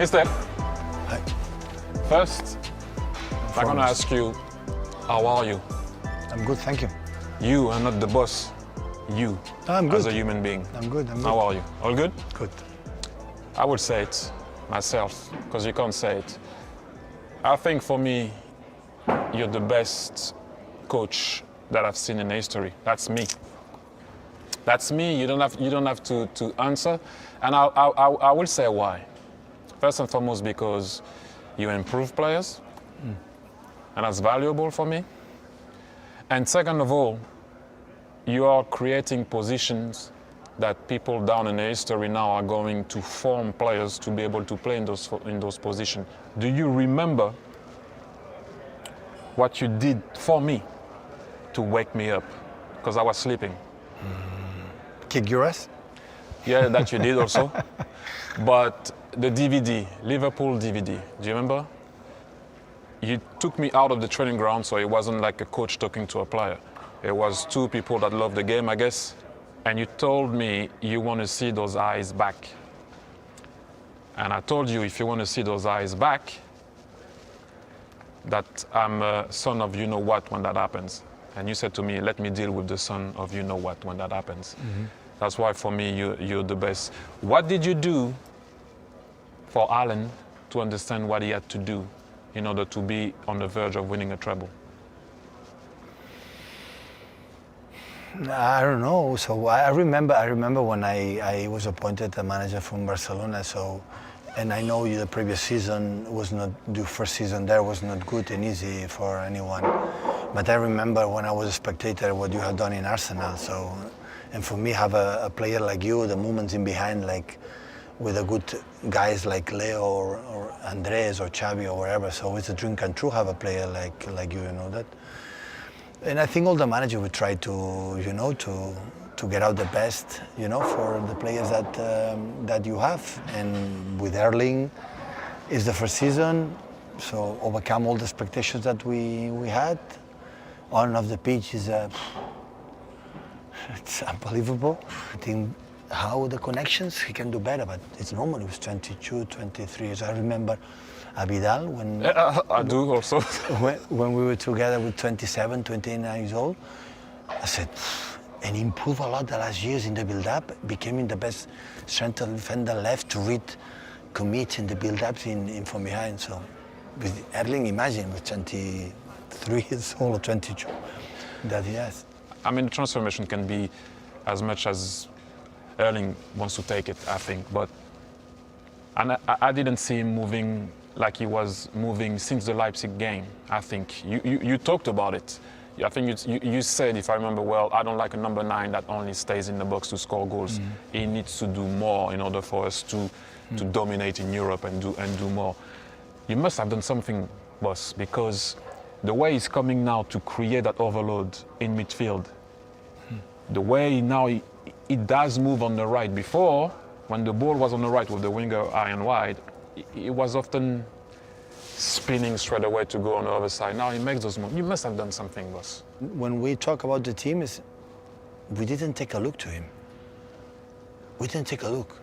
Instead, Hi. first, I'm going to ask you, how are you? I'm good, thank you. You are not the boss. You, I'm good. as a human being. I'm good. How are you? All good? Good. I would say it myself, because you can't say it. I think for me, you're the best coach that I've seen in history. That's me. That's me. You don't have to answer, and I will say why. First and foremost, because you improve players, and that's valuable for me. And second of all, you are creating positions that people down in the history now are going to form players to be able to play in those positions. Do you remember what you did for me to wake me up? Because I was sleeping. Kick your ass? Yeah, that you did also. But the DVD, Liverpool DVD, do you remember? You took me out of the training ground, so it wasn't like a coach talking to a player. It was two people that love the game, I guess. And you told me you want to see those eyes back. And I told you, if you want to see those eyes back, that I'm a son of you-know-what when that happens. And you said to me, let me deal with the son of you-know-what when that happens. Mm-hmm. That's why, for me, you're the best. What did you do for Alan to understand what he had to do in order to be on the verge of winning a treble? I don't know. So I remember when I was appointed a manager from Barcelona. So, and I know the previous season was not, the first season there was not good and easy for anyone. But I remember when I was a spectator what you had done in Arsenal. So, and for me, have a player like you, the movements in behind, like with a good guys like Leo or Andres or Xavi or wherever. So it's a dream come true have a player like you know that. And I think all the manager would try to, to get out the best, for the players that you have. And with Erling, it's the first season, so overcome all the expectations that we had. On and off the pitch is it's unbelievable. I think how the connections he can do better, but it's normal. He was 22, 23 years. I remember Abidal when I do also. when we were together with 27, 29 years old. I said, and he improved a lot the last years in the build-up, becoming the best central defender left to read commits in the build-ups in from behind. So with Erling, imagine with 23 years old or 22 that he has. I mean, the transformation can be as much as Erling wants to take it, I think. But I didn't see him moving like he was moving since the Leipzig game. I think you talked about it. I think you said, if I remember well, I don't like a number 9 that only stays in the box to score goals. Mm. He needs to do more in order for us to dominate in Europe and do more. You must have done something, boss, because the way he's coming now to create that overload in midfield, the way now he does move on the right. Before, when the ball was on the right with the winger high and wide, he was often spinning straight away to go on the other side. Now he makes those moves. You must have done something, boss. When we talk about the team, we didn't take a look to him. We didn't take a look.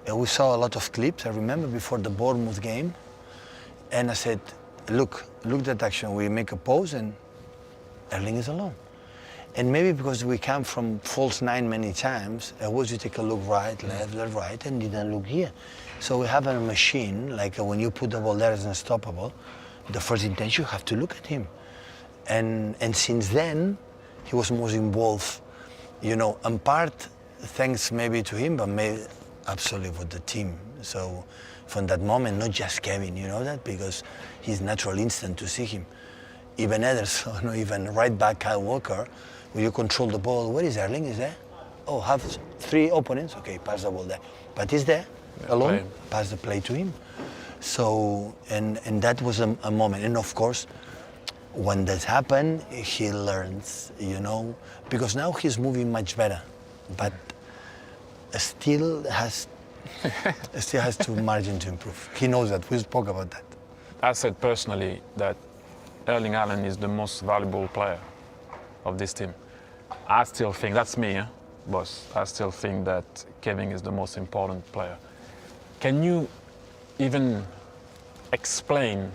And we saw a lot of clips, I remember, before the Bournemouth game. And I said, look that action. We make a pose and Erling is alone. And maybe because we come from false 9 many times, always you take a look right, left, right, and didn't look here. So we have a machine, like when you put the ball there, it's unstoppable. The first intention, you have to look at him. And since then, he was most involved, in part, thanks maybe to him, but maybe absolutely with the team. So from that moment, not just Kevin, you know that, because his natural instinct to see him. Even Ederson, even right back Kyle Walker, when you control the ball, where is Erling? Is there? Oh, have 3 opponents? Okay, pass the ball there. But he's there, alone, pass the play to him. So, and that was a moment. And of course, when that happened, he learns, because now he's moving much better, but still has to margin to improve. He knows that, we spoke about that. I said personally that Erling Haaland is the most valuable player of this team. I still think, that's me, boss, I still think that Kevin is the most important player. Can you even explain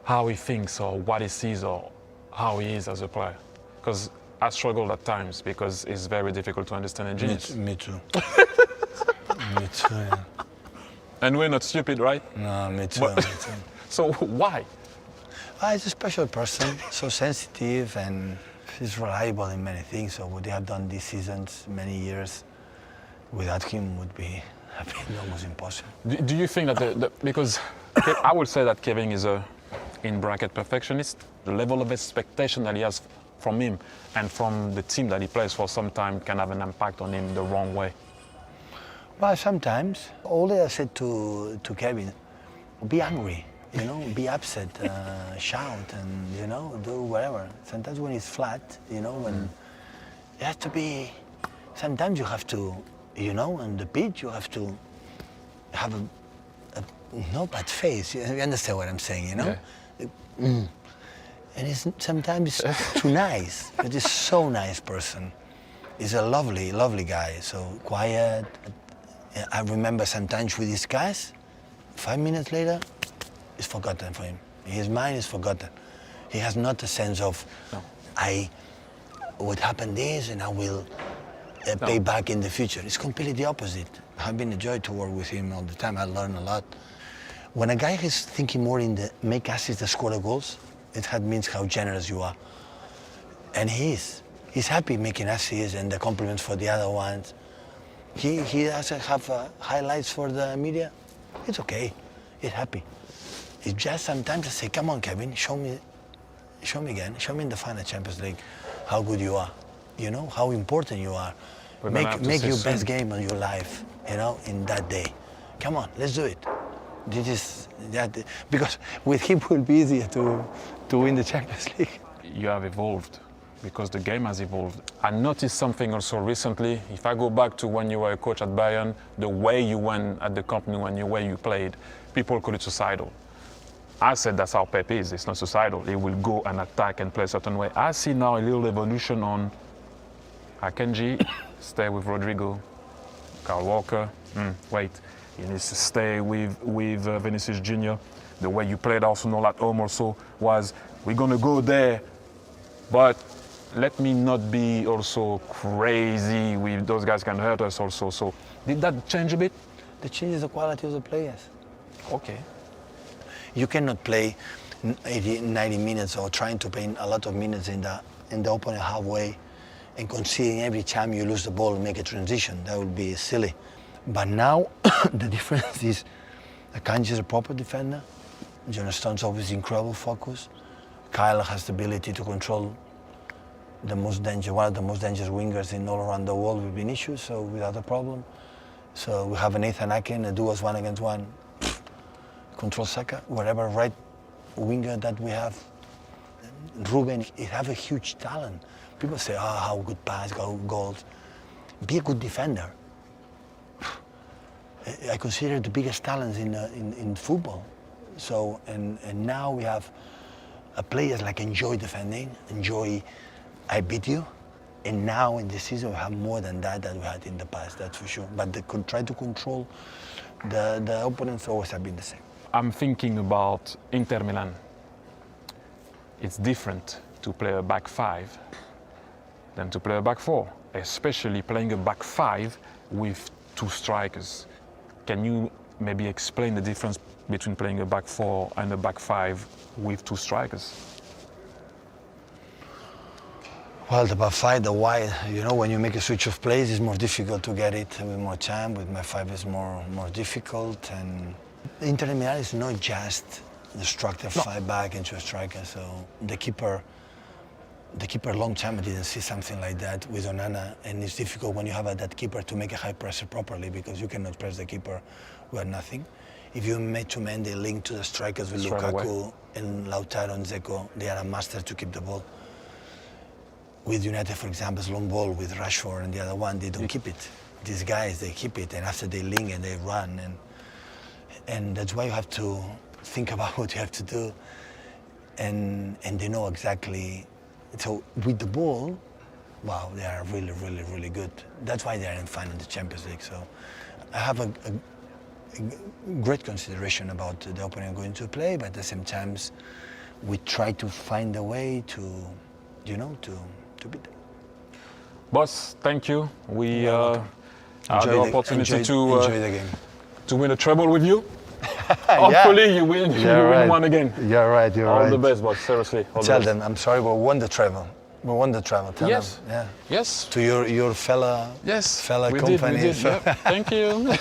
how he thinks or what he sees or how he is as a player. Because I struggle at times because it's very difficult to understand a genius. Me too. Me too. Yeah. And we're not stupid, right? No, me too. But- Me too. So why? He's a special person, so sensitive, and he's reliable in many things. So what they have done these seasons, many years, without him would have been almost impossible. Do you think that because I would say that Kevin is a in bracket perfectionist, the level of expectation that he has from him and from the team that he plays for some time can have an impact on him the wrong way. Well, sometimes, all I said to Kevin, be angry, be upset, shout, and do whatever. Sometimes when it's flat, when it has to be. Sometimes you have to, on the pitch, you have to have a no bad face. You understand what I'm saying, Yeah. And sometimes it's too nice, but he's so nice person. He's a lovely, lovely guy, so quiet. I remember sometimes we discuss, 5 minutes later, it's forgotten for him. His mind is forgotten. He has not a sense of, No. what happened is and I will pay back in the future. It's completely the opposite. I've been a joy to work with him all the time. I learn a lot. When a guy is thinking more in the make assists than score the goals, it means how generous you are. And he is. He's happy making assists and the compliments for the other ones. He doesn't have highlights for the media. It's okay. He's happy. It's just sometimes I say, come on, Kevin, show me again. Show me in the final Champions League how good you are. How important you are. We're gonna have to Make see your soon. best game of your life, in that day. Come on, let's do it. This is that because with him it will be easier to win the Champions League. You have evolved because the game has evolved. I noticed something also recently. If I go back to when you were a coach at Bayern, the way you went at the company, the way you played, people call it suicidal. I said that's how Pep is. It's not suicidal. He will go and attack and play a certain way. I see now a little evolution on Akanji, stay with Rodrigo, Kyle Walker, wait, he needs to stay with Vinicius Junior. The way you played Arsenal at home also was, we're going to go there, but let me not be also crazy with those guys can hurt us also. So did that change a bit? That changes the quality of the players. Okay. You cannot play 80, 90 minutes or trying to play a lot of minutes in the opponent halfway and conceding every time you lose the ball and make a transition. That would be silly. But now the difference is Akanji is a proper defender. John Stones obviously incredible focus. Kyle has the ability to control one of the most dangerous wingers in all around the world with Vinicius, so without a problem. So we have an Nathan Akin, a duos 1-against-1. Control Saka, whatever right winger that we have. Ruben, he have a huge talent. People say, how good pass, goals. Be a good defender. I consider the biggest talents in football. So, and now we have players like enjoy defending, enjoy I beat you. And now in this season we have more than that we had in the past, that's for sure. But they could try to control the opponents always have been the same. I'm thinking about Inter Milan. It's different to play a back five than to play a back four, especially playing a back five with two strikers. Can you maybe explain the difference between playing a back four and a back five with two strikers? Well, the back five, the wide, when you make a switch of plays, it's more difficult to get it with more time. With my five, it's more difficult. And Inter Milan is not just the structure five back into a striker. So the keeper long time I didn't see something like that with Onana, and it's difficult when you have that keeper to make a high pressure properly because you cannot press the keeper with nothing. If you make two men, they link to the strikers with Straight Lukaku away. and Lautaro and Dzeko. They are a master to keep the ball. With United, for example, it's long ball with Rashford and the other one, they don't keep it. These guys, they keep it, and after they link and they run, and that's why you have to think about what you have to do, and they know exactly. So with the ball, wow, they are really, really, really good. That's why they are in final in the Champions League. So I have great consideration about the opponent going to play, but at the same time, we try to find a way to, to beat them. Boss, thank you. We had Enjoy the the- opportunity enjoy the game. to win a treble with you. Hopefully you win, one again. You're right. You're All right. the best, boss. Seriously. All the Tell best. them I'm sorry, we won the treble. We won the treble. Tell Yes. them. Yes. To your fella. Yes. Fella we company. Did. Yeah. Thank you.